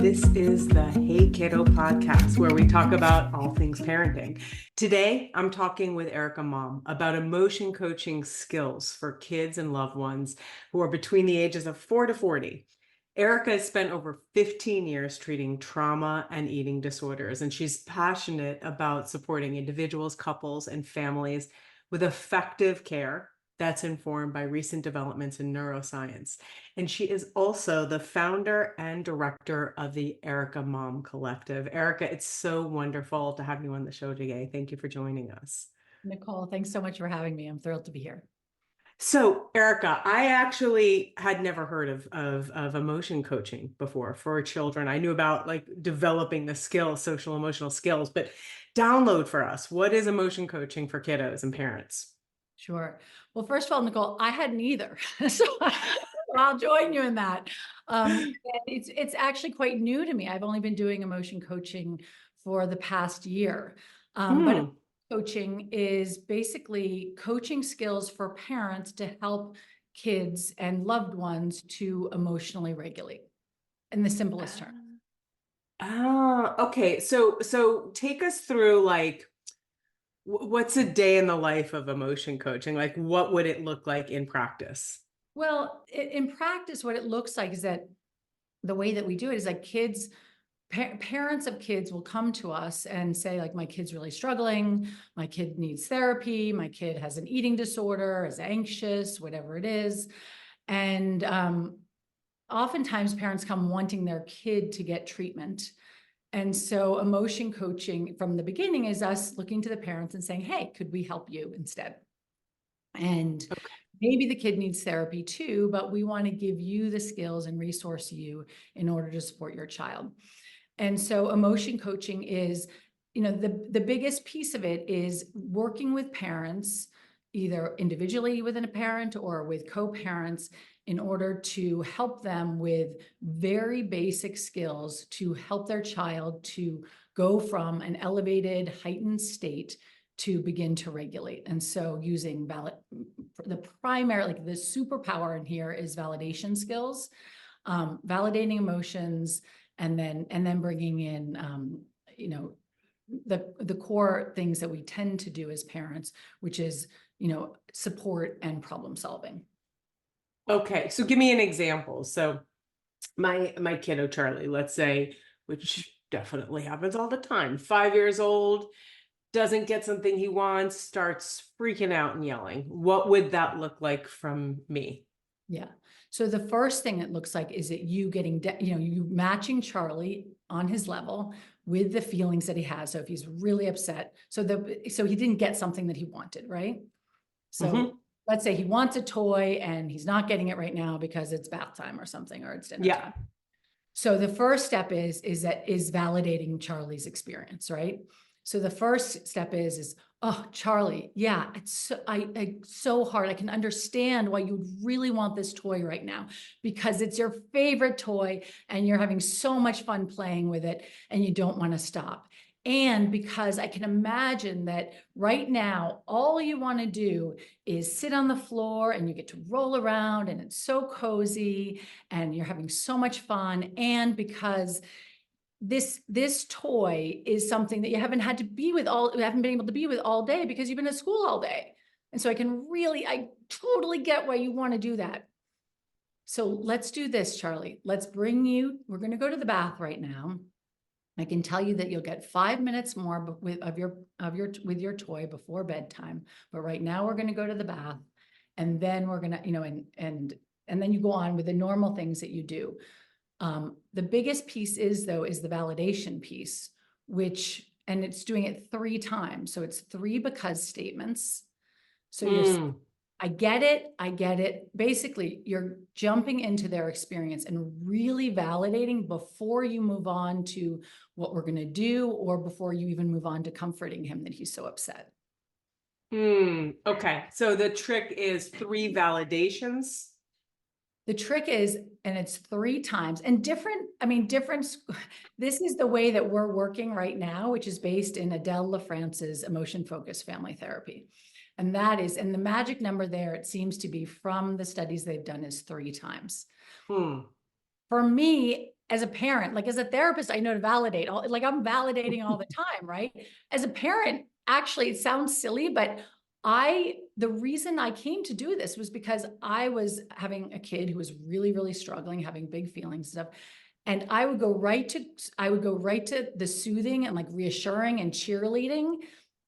This is the Hey Kiddo podcast, where we talk about all things parenting. Today, I'm talking with Erika Malm about emotion coaching skills for kids and loved ones who are between the ages of 4 to 40. Erika has spent over 15 years treating trauma and eating disorders, and she's passionate about supporting individuals, couples, and families with effective care that's informed by recent developments in neuroscience. And she is also the founder and director of the Erika Malm Collective. Erika, it's so wonderful to have you on the show today. Thank you for joining us. Nicole, thanks so much for having me. I'm thrilled to be here. So, Erika, I actually had never heard of emotion coaching before for children. I knew about like developing the skills, social emotional skills, but download for us. What is emotion coaching for kiddos and parents? Sure. Well, first of all, Nicole, I hadn't either. So I'll join you in that. It's actually quite new to me. I've only been doing emotion coaching for the past year. But coaching is basically coaching skills for parents to help kids and loved ones to emotionally regulate in the simplest terms. Okay. So take us through like what's a day in the life of emotion coaching? Like what would it look like in practice? Well, in practice, what it looks like is that the way that we do it is like parents of kids will come to us and say, like, my kid's really struggling, my kid needs therapy, my kid has an eating disorder, is anxious, whatever it is. And oftentimes parents come wanting their kid to get treatment. And so emotion coaching from the beginning is us looking to the parents and saying, hey, could we help you instead? And maybe the kid needs therapy too, but we want to give you the skills and resource you in order to support your child. And so emotion coaching is, the biggest piece of it is working with parents, either individually within a parent or with co-parents, in order to help them with very basic skills to help their child to go from an elevated, heightened state to begin to regulate. And so using the primary, like the superpower in here is validation skills, validating emotions, and then bringing in, the core things that we tend to do as parents, which is, support and problem solving. Okay, so give me an example. So my kiddo Charlie, let's say, which definitely happens all the time, 5 years old, doesn't get something he wants, starts freaking out and yelling. What would that look like from me? Yeah. So the first thing it looks like is that you getting, you matching Charlie on his level with the feelings that he has. So if he's really upset, so he didn't get something that he wanted, right? So let's say he wants a toy and he's not getting it right now because it's bath time or something, or it's dinner time. So the first step is validating Charlie's experience, right? So the first step is, oh, Charlie, yeah, it's so hard. I can understand why you'd really want this toy right now because it's your favorite toy and you're having so much fun playing with it and you don't want to stop. And because I can imagine that right now, all you want to do is sit on the floor and you get to roll around and it's so cozy and you're having so much fun. And because this toy is something that you haven't been able to be with all day because you've been at school all day. And so I totally get why you want to do that. So let's do this, Charlie. We're going to go to the bath right now. I can tell you that you'll get 5 minutes more with your toy before bedtime. But right now we're going to go to the bath, and then we're going to, and then you go on with the normal things that you do. The biggest piece is the validation piece, and it's doing it 3 times. So it's 3 because statements. So you're I get it. Basically, you're jumping into their experience and really validating before you move on to what we're going to do, or before you even move on to comforting him that he's so upset. Okay. So the trick is 3 validations. The trick is, and it's 3 times and different. This is the way that we're working right now, which is based in Adele LaFrance's emotion-focused family therapy. And the magic number there, it seems to be from the studies they've done, is 3 times. For me, as a parent, like as a therapist, I know to validate like I'm validating all the time, right? As a parent, actually, it sounds silly, but the reason I came to do this was because I was having a kid who was really, really struggling, having big feelings and stuff. And I would go right to the soothing and like reassuring and cheerleading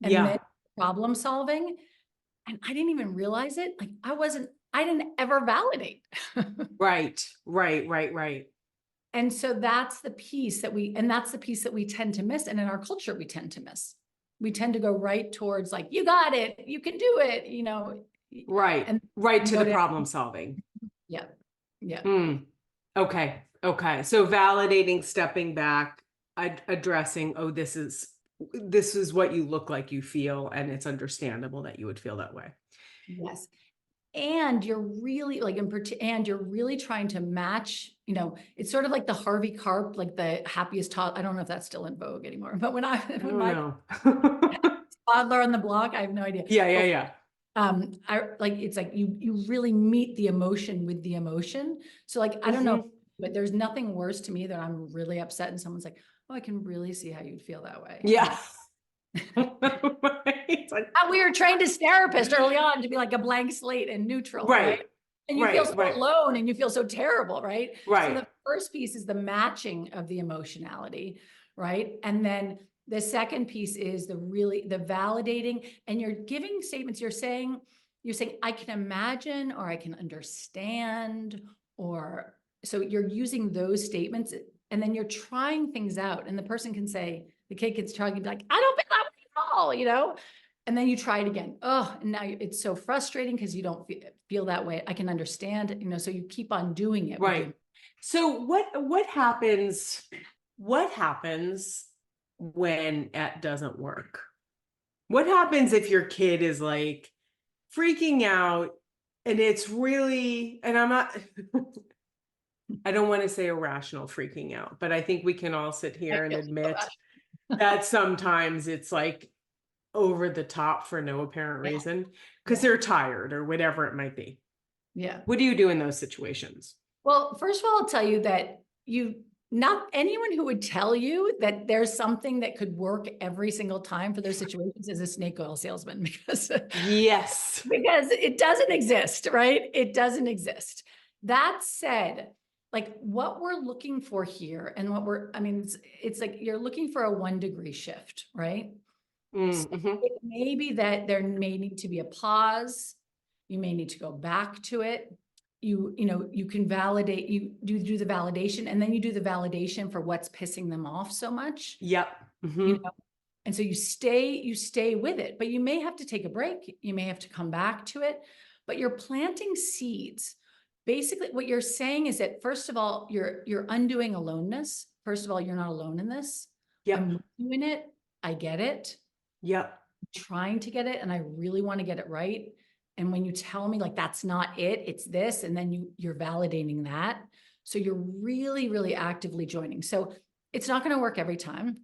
and then Yeah. problem solving. And I didn't even realize it. Like I didn't ever validate. Right. Right. Right. Right. And so that's the piece that we tend to miss. And in our culture, we tend to miss. We tend to go right towards like, you got it, you can do it, Right. and Right to go the to, problem solving. yeah, yeah. Mm. Okay. Okay. So validating, stepping back, addressing, oh, this is what you look like, you feel, and it's understandable that you would feel that way. Yes. And you're really like and you're really trying to match, it's sort of like the Harvey Karp, like the happiest toddler. I don't know if that's still in vogue anymore, but when I when don't my know. toddler on the block, I have no idea. Yeah. Yeah. But Yeah. I like, it's like you really meet the emotion with the emotion. So like, I don't know, Mhm. but there's nothing worse to me that I'm really upset and someone's like, oh, I can really see how you'd feel that way. I'm Yeah. like, It's like, we were trained as therapists early on to be like a blank slate and neutral, right? right. And you feel Right. so Right. alone and you feel so terrible, right? So Right. the first piece is the matching of the emotionality, right? And then the second piece is the validating, and you're giving statements. You're saying, I can imagine, or I can understand, or so you're using those statements, and then you're trying things out. And the person can say, the kid can try and be like, I don't feel that way at all, and then you try it again. Oh, and now it's so frustrating because you don't feel that way. I can understand, so you keep on doing it. Right. So what happens? What happens when it doesn't work? What happens if your kid is like freaking out and it's really, and I'm not, I don't want to say irrational freaking out, but I think we can all sit here and admit that sometimes it's like over the top for no apparent Yeah. reason because they're tired or whatever it might be. Yeah. What do you do in those situations? Well, first of all, I'll tell you that not anyone who would tell you that there's something that could work every single time for those situations is a snake oil salesman, because Yes. it doesn't exist, right? It doesn't exist. That said, like what we're looking for here and it's like you're looking for a 1-degree shift, right? So Mm-hmm. it may be that there may need to be a pause. You may need to go back to it. You can validate, you do the validation, and then you do the validation for what's pissing them off so much. Yep. Mm-hmm. And so you stay with it, but you may have to take a break. You may have to come back to it, but you're planting seeds. Basically, what you're saying is that, first of all, you're undoing aloneness. First of all, you're not alone in this. Yep. I'm doing it. I get it. Yep. I'm trying to get it, and I really want to get it right. And when you tell me like, that's not it, it's this, and then you're validating that. So you're really, really actively joining. So it's not going to work every time,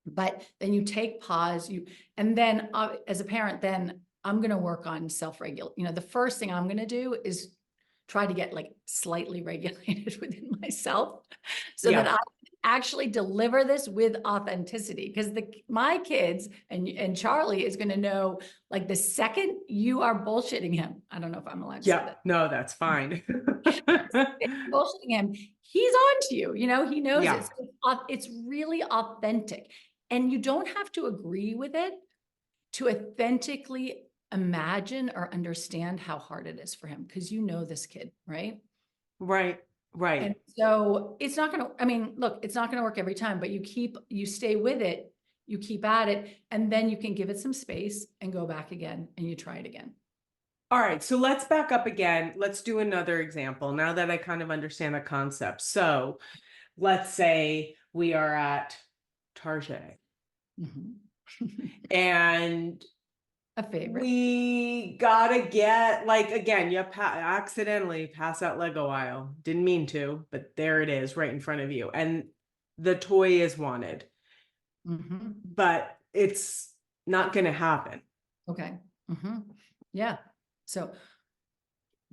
but then you take pause, and then as a parent, then I'm going to work on self-regulate. The first thing I'm going to do is try to get like slightly regulated within myself so that I can actually deliver this with authenticity. Because my kids and Charlie is going to know, like, the second you are bullshitting him, I don't know if I'm allowed to say that. No, that's fine. Bullshitting him, he's on to you, he knows Yeah. it. So it's really authentic. And you don't have to agree with it to authentically imagine or understand how hard it is for him, because this kid, right? Right. Right. And so it's not going to, look, it's not going to work every time, but you stay with it, you keep at it, and then you can give it some space and go back again and you try it again. All right. So let's back up again. Let's do another example now that I kind of understand the concept. So let's say we are at Target and A favorite. we gotta get, like, again, you accidentally pass that Lego aisle. Didn't mean to, but there it is right in front of you. And the toy is wanted, but it's not going to happen. Okay. Yeah. So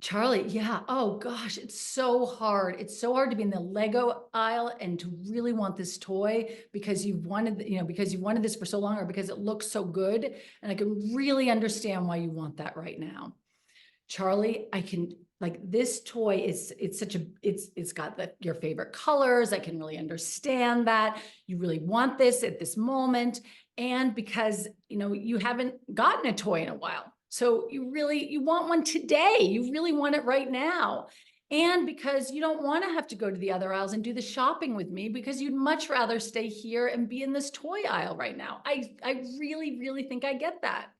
Charlie, yeah. Oh gosh, it's so hard. It's so hard to be in the Lego aisle and to really want this toy because you've wanted, because you've wanted this for so long or because it looks so good. And I can really understand why you want that right now. Charlie, I can like this toy it's such a it's got your favorite colors. I can really understand that. You really want this at this moment. And because you haven't gotten a toy in a while. So you want one today. You really want it right now. And because you don't want to have to go to the other aisles and do the shopping with me because you'd much rather stay here and be in this toy aisle right now. I really, really think I get that.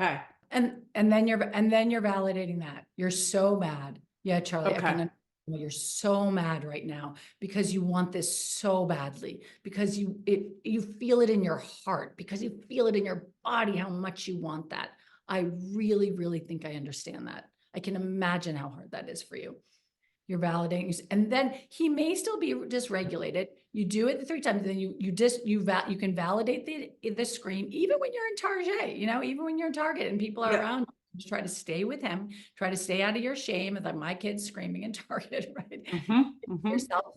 Okay. And then you're validating that. You're so mad. Yeah, Charlie, I Okay. can you're so mad right now because you want this so badly, because you feel it in your heart, because you feel it in your body how much you want that. I really, really think I understand that. I can imagine how hard that is for you. You're validating, and then he may still be dysregulated. You do it 3 times, and then you can validate the scream even when you're in Target. Even when you're in Target and people are Yeah. around. Just try to stay with him. Try to stay out of your shame. Like my kid's screaming in Target, right? Yourself,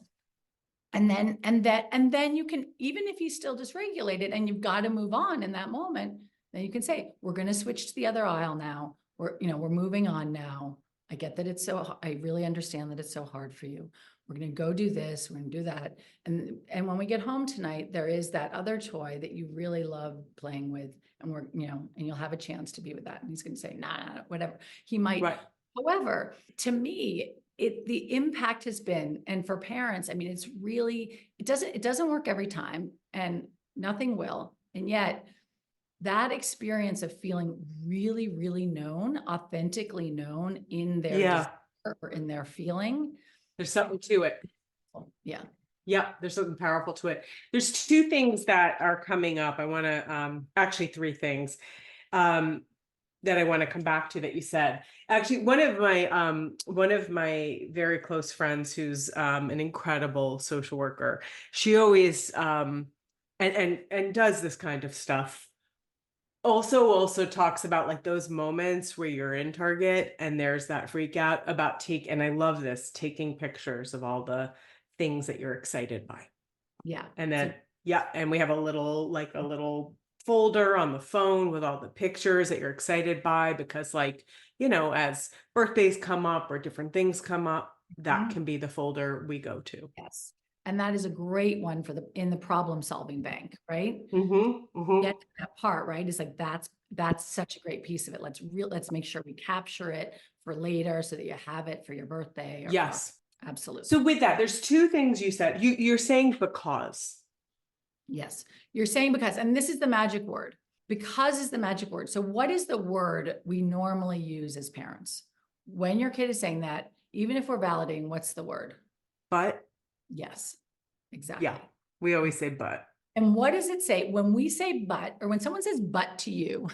and then you can, even if he's still dysregulated and you've got to move on in that moment, then you can say, we're going to switch to the other aisle now. We're moving on now. I get that I really understand that it's so hard for you. We're going to go do this. We're going to do that. And when we get home tonight, there is that other toy that you really love playing with. And and you'll have a chance to be with that. And he's going to say, nah, whatever. He might. Right. However, to me, the impact has been, and for parents, I mean, it doesn't work every time, and nothing will. And yet that experience of feeling really, really known, authentically known in their Yeah. desire or in their feeling. There's something to it. Yeah. Yeah, there's something powerful to it. There's 2 things that are coming up. I want to actually 3 things that I want to come back to that you said. Actually, one of my very close friends who's an incredible social worker, she always and does this kind of stuff. Also talks about like those moments where you're in Target and there's that freak out about and I love this, taking pictures of all the things that you're excited by. Yeah. And then, yeah, and we have a little folder on the phone with all the pictures that you're excited by, because as birthdays come up or different things come up, that can be the folder we go to. Yes. And that is a great one in the problem solving bank, right? Get to that part, right? It's like, that's such a great piece of it. Let's make sure we capture it for later so that you have it for your birthday. Yes. Absolutely. So with that, there's 2 things you said. You're saying because. Yes. You're saying because, and this is the magic word. Because is the magic word. So what is the word we normally use as parents? When your kid is saying that, even if we're validating, what's the word? But. Yes, exactly. Yeah, we always say but. And what does it say when we say but, or when someone says but to you?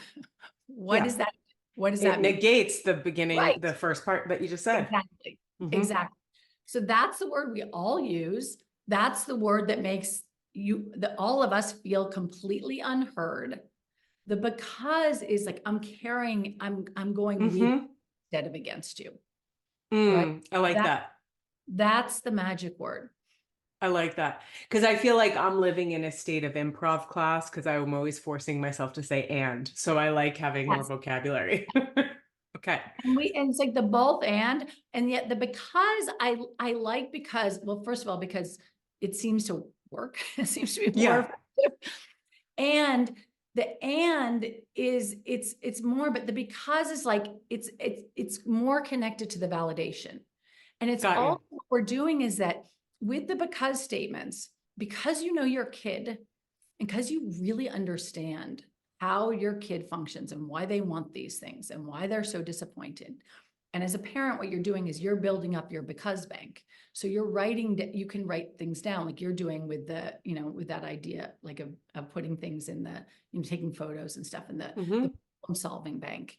What does that mean? Negates the beginning, Right. the first part that you just said. Exactly. Exactly. So that's the word we all use. That's the word that makes all of us feel completely unheard. The because is like, I'm going with instead of against you. Right? I like that. That's the magic word. I like that, because I feel like I'm living in a state of improv class because I'm always forcing myself to say and. So I like having more vocabulary. Okay. And it's like the both and yet the because I like, because, well, first of all, because it seems to work. It seems to be more effective. And the and is it's more, but the because is like it's more connected to the validation. And it's all what we're doing is that with the because statements, because you know your kid and because you really understand how your kid functions and why they want these things and why they're so disappointed. And as a parent, what you're doing is you're building up your because bank. So you can write things down like you're doing with with that idea, like of putting things in taking photos and stuff in the problem solving bank.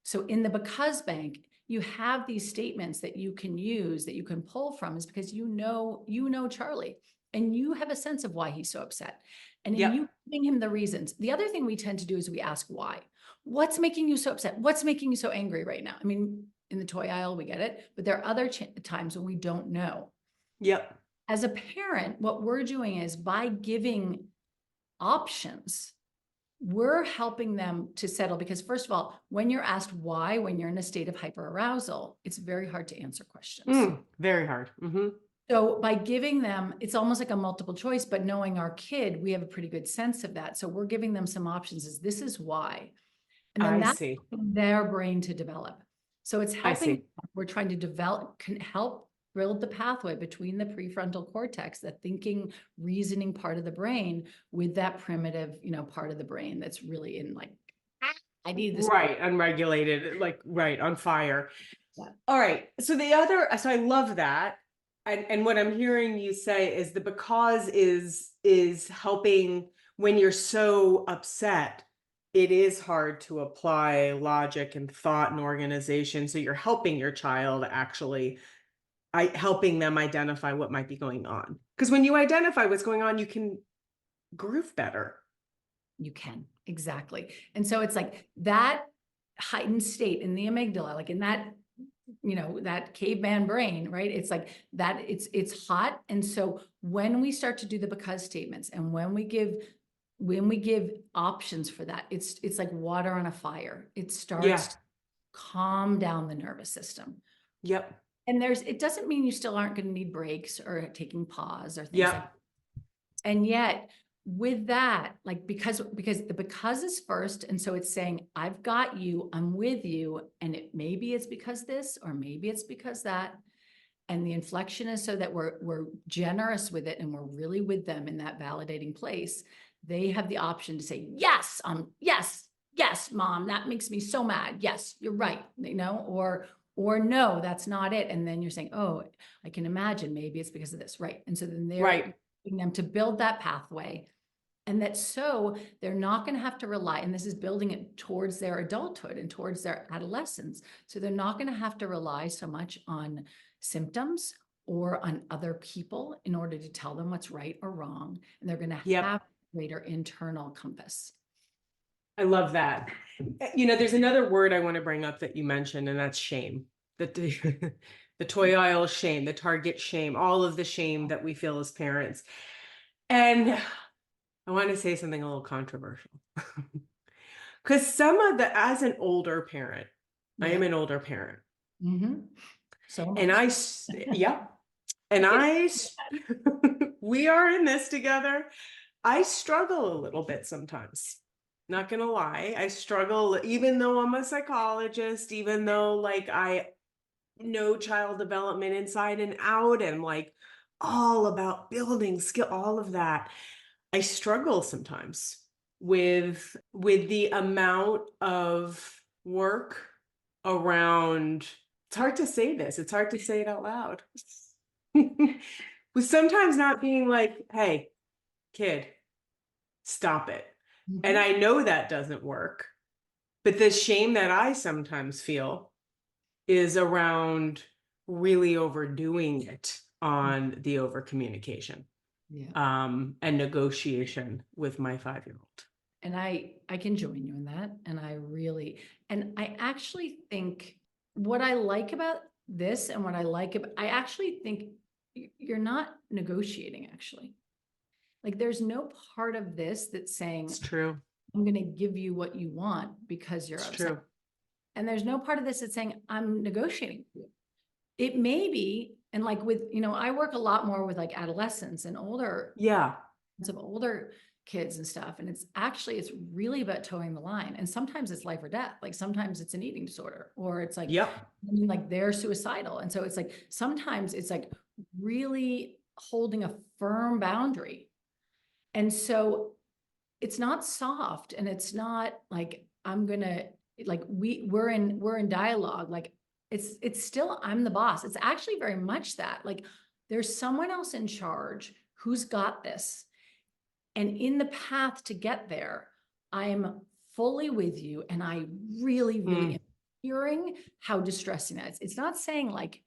So in the because bank, you have these statements that you can use, that you can pull from, is because you know Charlie and you have a sense of why he's so upset. And in you giving him the reasons. The other thing we tend to do is we ask why. What's making you so upset? What's making you so angry right now? I mean, in the toy aisle, we get it, but there are other times when we don't know. Yep. As a parent, what we're doing is by giving options, we're helping them to settle, because first of all, when you're asked why, when you're in a state of hyperarousal, it's very hard to answer questions. Very hard. So by giving them, it's almost like a multiple choice, but knowing our kid, we have a pretty good sense of that. So we're giving them some options, is this is why. And then I that's see. their brain to develop. So it's I helping, see. we're trying to develop, can help build the pathway between the prefrontal cortex, the thinking, reasoning part of the brain, with that primitive, part of the brain that's really in like, I need this. Right. Unregulated, like, right. On fire. Yeah. All right. So I love that. And what I'm hearing you say is the because is helping when you're so upset. It is hard to apply logic and thought and organization. So you're helping your child actually, helping them identify what might be going on. Because when you identify what's going on, you can groove better. You can, exactly. And so it's like that heightened state in the amygdala, like in that, that caveman brain, right? It's like that, it's hot. And so when we start to do the because statements, and when we give options for that, it's like water on a fire. It starts to calm down the nervous system. Yep. And it doesn't mean you still aren't going to need breaks or taking pause or things like that. And yet with that, like, because is first. And so it's saying, I've got you, I'm with you. And maybe it's because this, or maybe it's because that. And the inflection is so that we're generous with it. And we're really with them in that validating place. They have the option to say, yes, yes, mom, that makes me so mad. Yes, you're right. Or no, that's not it. And then you're saying, oh, I can imagine maybe it's because of this. Right. And so then they're helping them to build that pathway. And that so they're not going to have to rely, and this is building it towards their adulthood and towards their adolescence. So they're not going to have to rely so much on symptoms or on other people in order to tell them what's right or wrong. And they're going to have greater internal compass. I love that. There's another word I want to bring up that you mentioned, and that's shame. The toy aisle shame, the Target shame, all of the shame that we feel as parents. And I want to say something a little controversial. Because as an older parent, I am an older parent. So much. And we are in this together. I struggle a little bit sometimes. Not gonna lie, I struggle, even though I'm a psychologist, even though like I know child development inside and out, and like all about building skill, all of that. I struggle sometimes with the amount of work around. It's hard to say this. It's hard to say it out loud. With sometimes not being like, hey, kid, stop it. And I know that doesn't work. But the shame that I sometimes feel is around really overdoing it on the over communication. And negotiation with my 5-year-old. And I can join you in that. And I actually think what I like about this, and what I actually think you're not negotiating, actually. Like there's no part of this that's saying, it's true, I'm going to give you what you want because you're upset. True. And there's no part of this that's saying, I'm negotiating with you. It may be, and like with, I work a lot more with like adolescents and older kids and stuff. And it's really about towing the line. And sometimes it's life or death. Like sometimes it's an eating disorder, or it's like, like they're suicidal. And so it's like, sometimes it's like really holding a firm boundary. And so it's not soft, and it's not like, I'm going to, like, we're in dialogue. Like it's still, I'm the boss. It's actually very much that, like, there's someone else in charge who's got this. And in the path to get there, I'm fully with you. And I really, really am hearing how distressing that is. It's not saying like,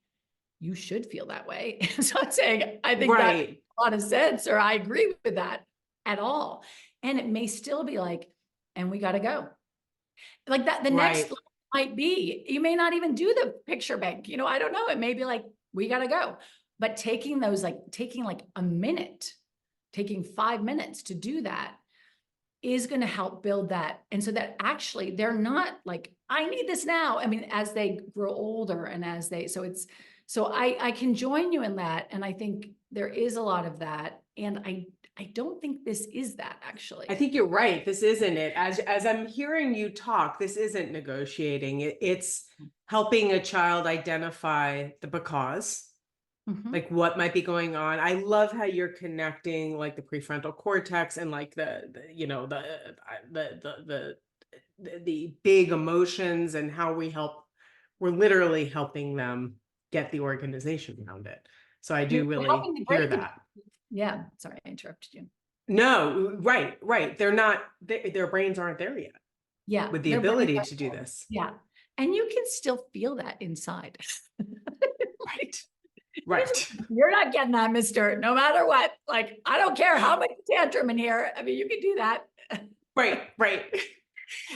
you should feel that way. It's not saying, I think that makes a lot of sense, or I agree with that at all. And it may still be like, and we got to go. Like that, the next might be. You may not even do the picture bank. I don't know. It may be like, we got to go. But taking like a minute, taking 5 minutes to do that is going to help build that. And so that actually they're not like, I need this now. I mean, as they grow older and so I can join you in that. And I think there is a lot of that. And I don't think this is that actually. I think you're right. This isn't it. As I'm hearing you talk, this isn't negotiating. It's helping a child identify the because, like what might be going on. I love how you're connecting like the prefrontal cortex and like the big emotions and how we're literally helping them get the organization around it. So I do really hear that. Yeah. Sorry, I interrupted you. No, right. Their brains aren't there yet. Yeah. With the ability to do this. Yeah. And you can still feel that inside. Right. You're not getting that, mister, no matter what. Like, I don't care how much tantrum in here. I mean, you can do that. Right.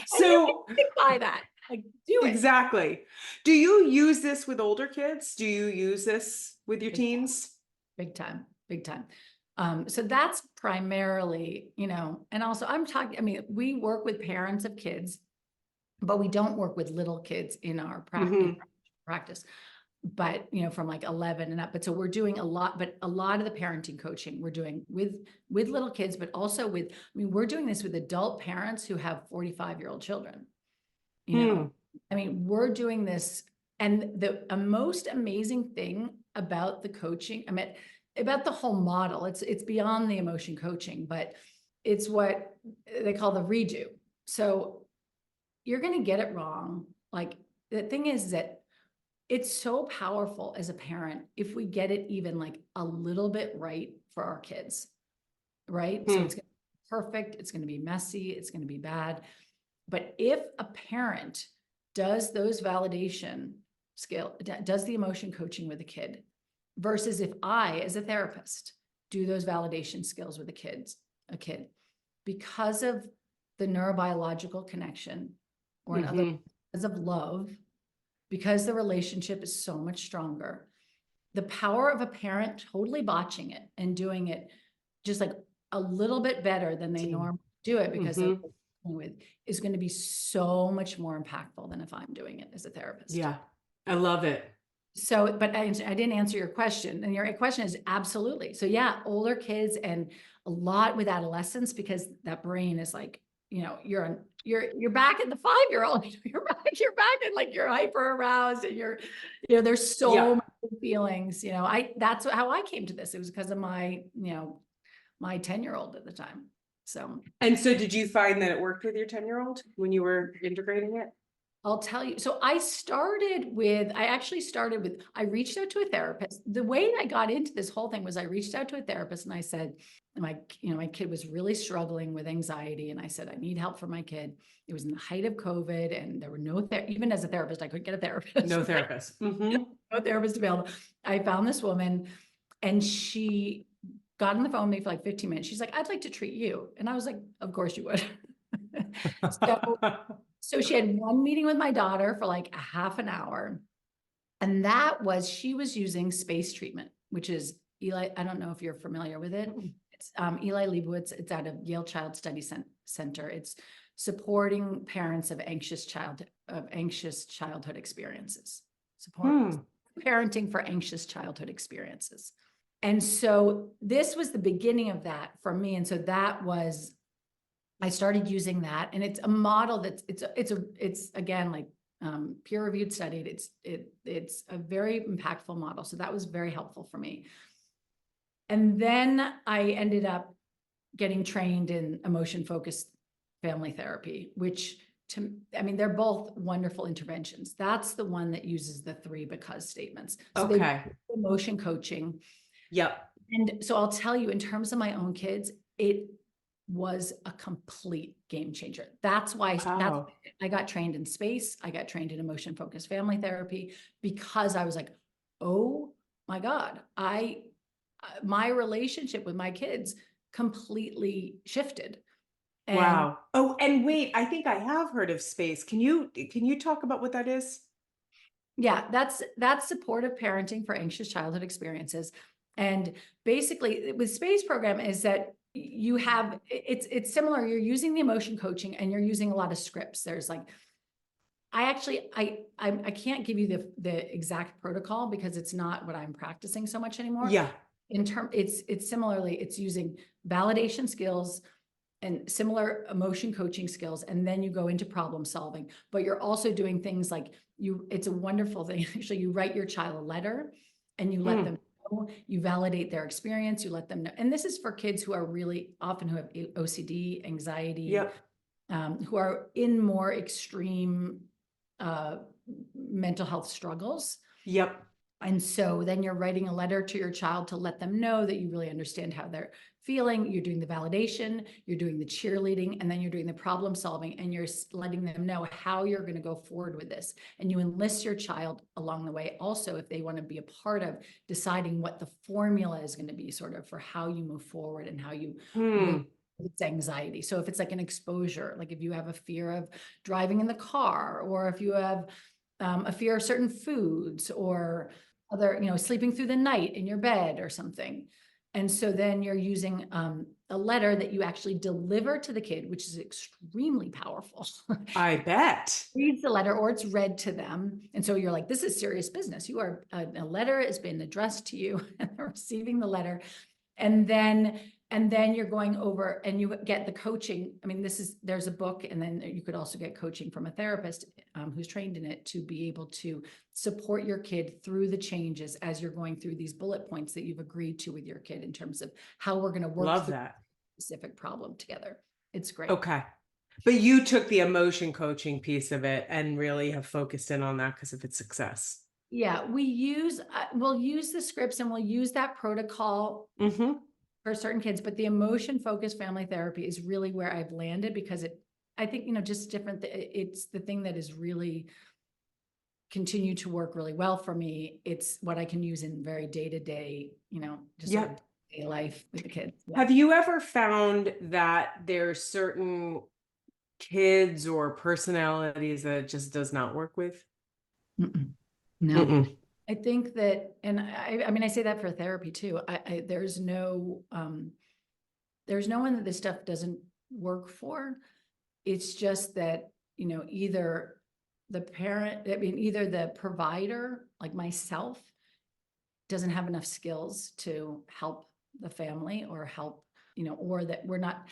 So you can stick by that. Like, do it. Exactly. Do you use this with older kids? Do you use this with your teens? Big time. So that's primarily, and also we work with parents of kids, but we don't work with little kids in our practice. But, from like 11 and up. But so we're doing a lot of the parenting coaching we're doing with little kids, but also we're doing this with adult parents who have 45-year-old children. We're doing this. And the most amazing thing about the coaching, about the whole model, it's beyond the emotion coaching, but it's what they call the redo. So you're going to get it wrong. Like, the thing is that it's so powerful as a parent if we get it even like a little bit right for our kids, right? So it's going to be perfect. It's going to be messy. It's going to be bad. But if a parent does those validation does the emotion coaching with a kid, versus if I, as a therapist, do those validation skills with a kid, because of the neurobiological connection, or in other words, because of love, because the relationship is so much stronger, the power of a parent totally botching it and doing it just like a little bit better than they normally do it because they're with is going to be so much more impactful than if I'm doing it as a therapist. Yeah, I love it. So, but I didn't answer your question, and your question is absolutely. So yeah, older kids and a lot with adolescents, because that brain is like, you're back in the 5-year-old, you're back in like, you're hyper aroused and there's so many feelings, that's how I came to this. It was because of my 10-year-old at the time. And so did you find that it worked with your 10-year-old when you were integrating it? I'll tell you. So I reached out to a therapist. The way I got into this whole thing was I reached out to a therapist and I said, my kid was really struggling with anxiety. And I said, I need help for my kid. It was in the height of COVID and there were even as a therapist, I couldn't get a therapist. No therapist. No therapist available. I found this woman and she got on the phone with me for like 15 minutes. She's like, I'd like to treat you. And I was like, of course you would. So she had one meeting with my daughter for like a half an hour. And she was using space treatment, which is Eli. I don't know if you're familiar with it. It's Eli Leibowitz. It's out of Yale Child Study Center. It's supporting parents of anxious childhood experiences. Parenting for anxious childhood experiences. And so this was the beginning of that for me. And so I started using that, and it's a model that's it's again like peer reviewed, studied. It's a very impactful model. So that was very helpful for me. And then I ended up getting trained in emotion focused family therapy, which they're both wonderful interventions. That's the one that uses the 3 because statements. So okay. Emotion coaching. Yep. And so I'll tell you, in terms of my own kids, it was a complete game changer. That's why I got trained in space. I got trained in emotion focused family therapy, because I was like, oh my God, my relationship with my kids completely shifted. And Wow. Oh, and wait, I think I have heard of space. Can you talk about what that is? yeah, that's supportive parenting for anxious childhood experiences. And basically with space program is that you have, it's similar. You're using the emotion coaching and you're using a lot of scripts. There's like, I can't give you the exact protocol because it's not what I'm practicing so much anymore. Yeah. It's similarly, it's using validation skills and similar emotion coaching skills, and then you go into problem solving. But you're also doing things like it's a wonderful thing. Actually, you write your child a letter and you let them know, you validate their experience, you let them know. And this is for kids who are really often who have OCD, anxiety, Yep. who are in more extreme mental health struggles. Yep. And so then you're writing a letter to your child to let them know that you really understand how they're feeling. You're doing the validation, you're doing the cheerleading, and then you're doing the problem solving, and you're letting them know how you're going to go forward with this. And you enlist your child along the way also if they want to be a part of deciding what the formula is going to be sort of for how you move forward and how you work. It's anxiety. So if it's like an exposure, like if you have a fear of driving in the car, or if you have a fear of certain foods, or other, sleeping through the night in your bed or something. And so then you're using a letter that you actually deliver to the kid, which is extremely powerful. I bet. Reads the letter or it's read to them. And so you're like, this is serious business. You are, a letter has been addressed to you and they're receiving the letter. And then you're going over and you get the coaching. I mean, there's a book, and then you could also get coaching from a therapist who's trained in it to be able to support your kid through the changes as you're going through these bullet points that you've agreed to with your kid in terms of how we're going to work Love through that. a specific problem together. It's great. Okay. But you took the emotion coaching piece of it and really have focused in on that because of its success. Yeah, we'll use the scripts and we'll use that protocol for certain kids, but the emotion focused family therapy is really where I've landed because I think, just different. It's the thing that is really continue to work really well for me. It's what I can use in very day-to-day, just sort of day life with the kids. Yeah. Have you ever found that there's certain kids or personalities that it just does not work with? No. I think that, and I mean, I say that for therapy too. There's no one that this stuff doesn't work for. It's just that, either either the provider, like myself, doesn't have enough skills to help the family or help, or that we're not.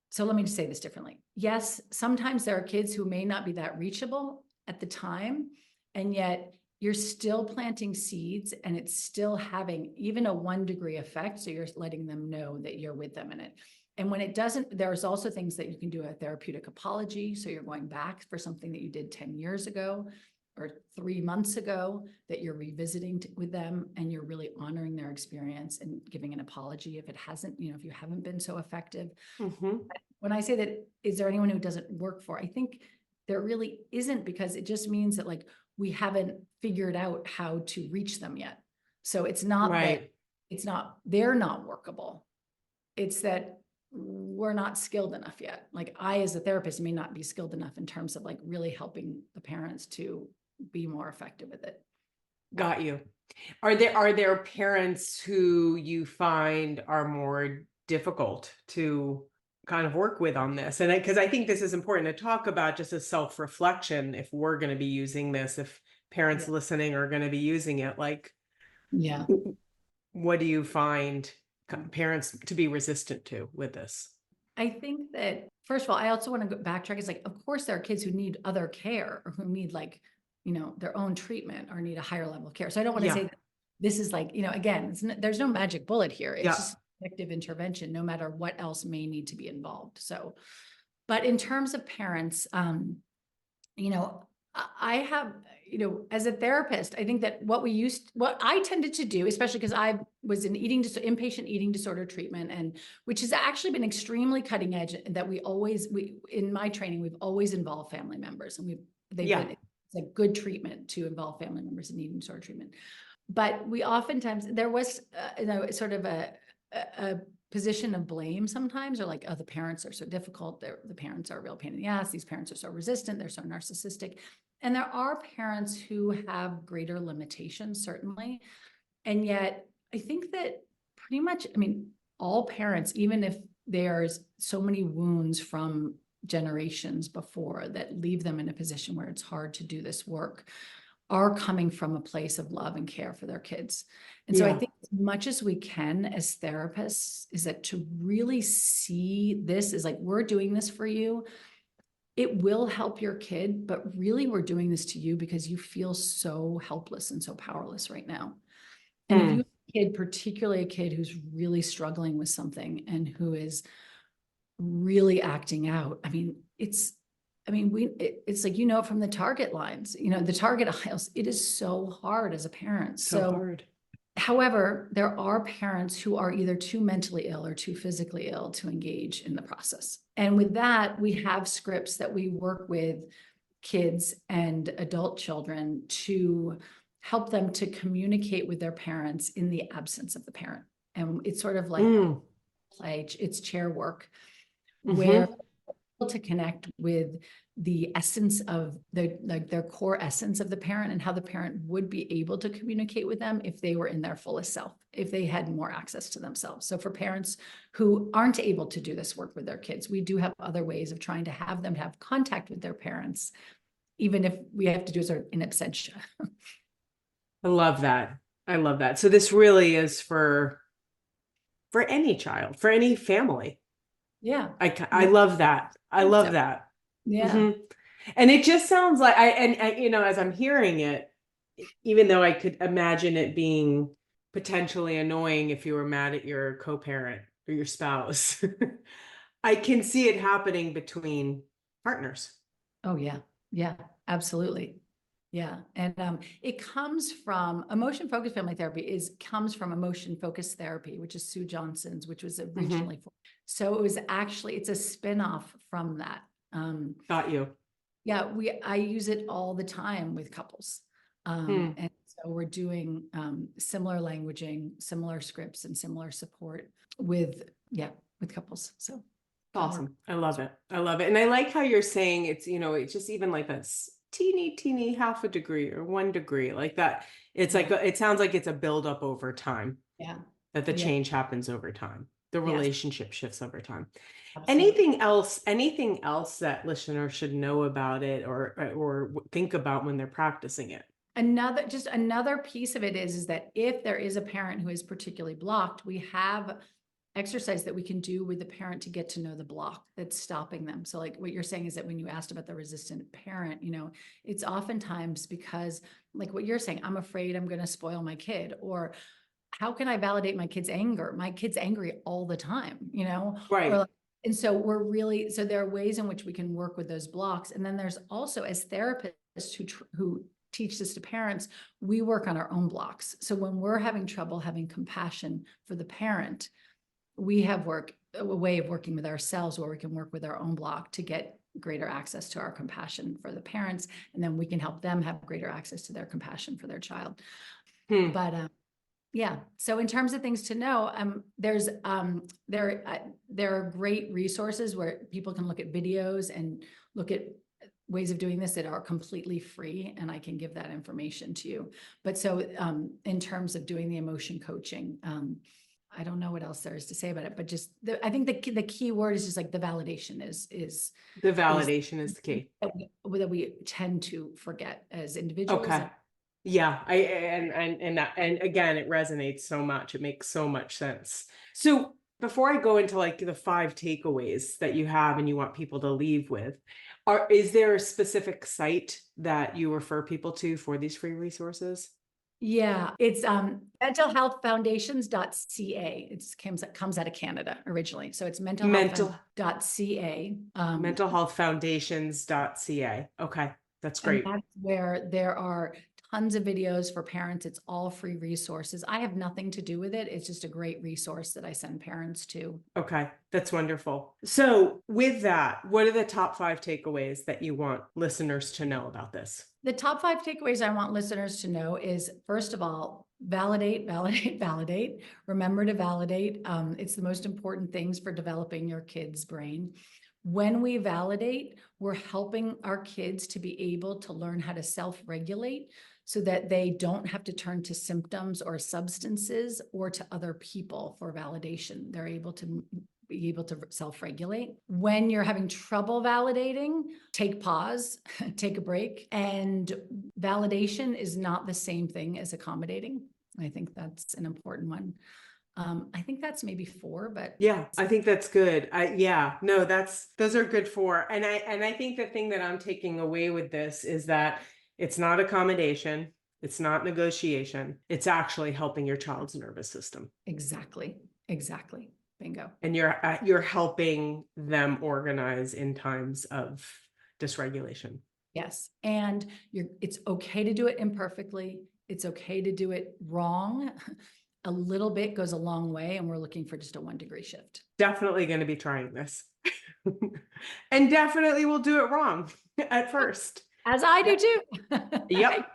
So let me just say this differently. Yes, sometimes there are kids who may not be that reachable at the time, and yet you're still planting seeds and it's still having even a 1-degree effect. So you're letting them know that you're with them in it. And when it doesn't, there's also things that you can do a therapeutic apology. So you're going back for something that you did 10 years ago or 3 months ago that you're revisiting with them, and you're really honoring their experience and giving an apology if it hasn't, if you haven't been so effective. When I say that, is there anyone who doesn't work for? I think there really isn't, because it just means that like we haven't figured out how to reach them yet. So it's not that they're not workable. It's that we're not skilled enough yet. Like I, as a therapist, may not be skilled enough in terms of like really helping the parents to be more effective with it. Got you. Are there parents who you find are more difficult to kind of work with on this? And because I think this is important to talk about, just as self-reflection, if we're going to be using this, if parents listening are going to be using it, like, what do you find parents to be resistant to with this? I think that, first of all, I also want to go backtrack. It's like, of course, there are kids who need other care or who need like, their own treatment or need a higher level of care. So I don't want to say that this is like, again, there's no magic bullet here. It's just effective intervention, no matter what else may need to be involved. So, but in terms of parents, I have, as a therapist, I think that what I tended to do, especially because I was in inpatient eating disorder treatment, and which has actually been extremely cutting edge, that in my training, we've always involved family members, and it's a good treatment to involve family members in eating disorder treatment. But we oftentimes, there was, sort of a position of blame sometimes, or like, oh, the parents are so difficult. The parents are a real pain in the ass. These parents are so resistant. They're so narcissistic. And there are parents who have greater limitations, certainly. And yet I think that pretty much, I mean, all parents, even if there's so many wounds from generations before that leave them in a position where it's hard to do this work, are coming from a place of love and care for their kids. And so I think as much as we can as therapists is that to really see this as like, we're doing this for you. It will help your kid, but really we're doing this to you because you feel so helpless and so powerless right now. And if you have a kid, particularly a kid who's really struggling with something and who is really acting out, I mean, it's like, from the target lines, the target aisles, it is so hard as a parent. So hard. However, there are parents who are either too mentally ill or too physically ill to engage in the process. And with that, we have scripts that we work with kids and adult children to help them to communicate with their parents in the absence of the parent. And it's sort of like play, it's chair work, where to connect with the essence of their core essence of the parent and how the parent would be able to communicate with them if they were in their fullest self, if they had more access to themselves. So for parents who aren't able to do this work with their kids, we do have other ways of trying to have them have contact with their parents, even if we have to do it in absentia. I love that. I love that. So this really is for any child, for any family. Yeah. I love that. I love that. Yeah. And it just sounds like as I'm hearing it, even though I could imagine it being potentially annoying if you were mad at your co-parent or your spouse, I can see it happening between partners. Oh yeah. Yeah, absolutely. Yeah. And it comes from emotion-focused family therapy comes from emotion-focused therapy, which is Sue Johnson's, which was originally. So it was actually, it's a spin-off from that. Got you. Yeah, I use it all the time with couples. And so we're doing similar languaging, similar scripts, and similar support with couples. So awesome. I love it. I love it. And I like how you're saying it's, it's just even like a teeny half a degree or 1 degree like that. It's like, it sounds like it's a buildup over time. Yeah. That the change happens over time. The relationship shifts over time. Absolutely. Anything else that listeners should know about it or think about when they're practicing it? Another piece of it is that if there is a parent who is particularly blocked, we have exercise that we can do with the parent to get to know the block that's stopping them. So like what you're saying is that when you asked about the resistant parent, it's oftentimes because like what you're saying, I'm afraid I'm going to spoil my kid, or how can I validate my kid's anger? My kid's angry all the time, Right. And so so there are ways in which we can work with those blocks. And then there's also, as therapists who teach this to parents, we work on our own blocks. So when we're having trouble having compassion for the parent, we have a way of working with ourselves where we can work with our own block to get greater access to our compassion for the parents. And then we can help them have greater access to their compassion for their child. But yeah. So in terms of things to know, there are great resources where people can look at videos and look at ways of doing this that are completely free, and I can give that information to you. But so in terms of doing the emotion coaching, I don't know what else there is to say about it, but just I think the key word is just like the validation is the validation is the key that we tend to forget as individuals. Okay. Yeah, and again, it resonates so much. It makes so much sense. So before I go into like the 5 takeaways that you have and you want people to leave with, is there a specific site that you refer people to for these free resources? Yeah, it's mentalhealthfoundations.ca. It comes out of Canada originally. So it's mentalhealthfoundations.ca. Mentalhealthfoundations.ca. Okay, that's great. And that's where there are tons of videos for parents. It's all free resources. I have nothing to do with it. It's just a great resource that I send parents to. Okay, that's wonderful. So with that, what are the top 5 takeaways that you want listeners to know about this? The top 5 takeaways I want listeners to know is, first of all, validate, validate, validate. Remember to validate. It's the most important things for developing your kid's brain. When we validate, we're helping our kids to be able to learn how to self-regulate so that they don't have to turn to symptoms or substances or to other people for validation. They're able to be able to self-regulate. When you're having trouble validating, take pause, take a break. And validation is not the same thing as accommodating. I think that's an important one. I think that's maybe 4, but yeah, I think that's good. Those are good 4. And I think the thing that I'm taking away with this is that it's not accommodation. It's not negotiation. It's actually helping your child's nervous system. Exactly. Bingo. And you're helping them organize in times of dysregulation. Yes. And it's okay to do it imperfectly. It's okay to do it wrong. A little bit goes a long way, and we're looking for just a 1-degree shift. Definitely going to be trying this. And definitely will do it wrong at first. As I do too. Yep.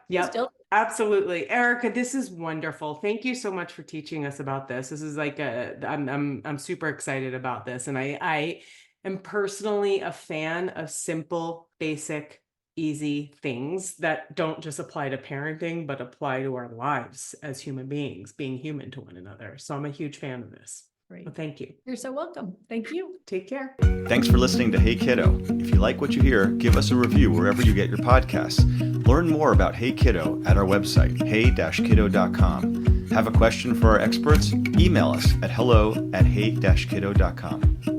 Absolutely. Erika, this is wonderful. Thank you so much for teaching us about this. This is like I'm super excited about this. And I am personally a fan of simple, basic, easy things that don't just apply to parenting, but apply to our lives as human beings, being human to one another. So I'm a huge fan of this. Great. Well, thank you. You're so welcome. Thank you. Take care. Thanks for listening to Hey Kiddo. If you like what you hear, give us a review wherever you get your podcasts. Learn more about Hey Kiddo at our website, hey-kiddo.com. Have a question for our experts? Email us at hello@hey-kiddo.com.